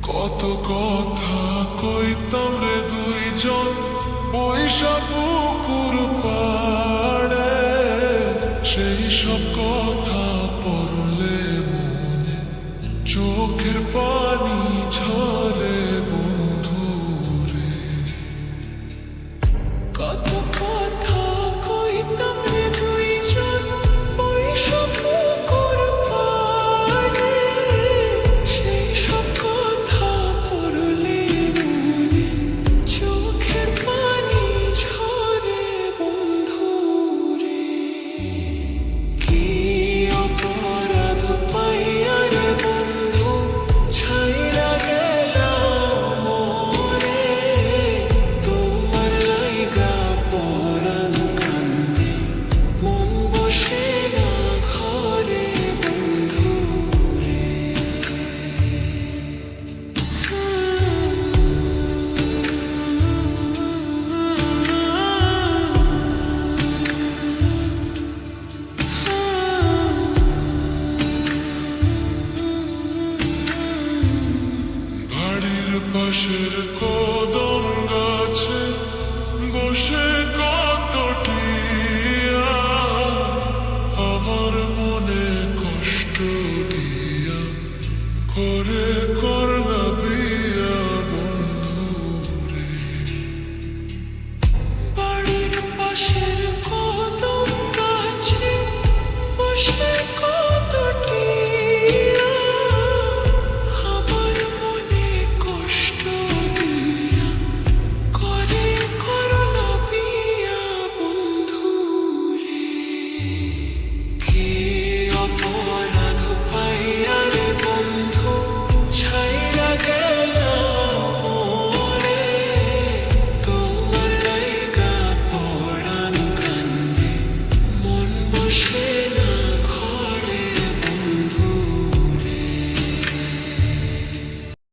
কত কথা কইতাম রে দুইজন পয়সা পুকুর পাড়ে, সেই সব কথা পড়লে মনে চোখের পানি ঝরে বন্ধু রে। কত কথা কইতাম রে দুইজন পয়সা পুকুর পাড়ে, সেই সব কথা পড়লে মনে চোখের পানি ঝরে বন্ধু রে। কি অপরাধ পাইয়া রে বন্ধু ছাইরা গেলাম মোরে, তোমার লাইগা পরাণ কান্দে মন বসে না ঘরে বন্ধু রে। বাড়ির পাশের কদম গাছে বসে কত টিয়া, আমার মনে কষ্ট দিয়া করে করে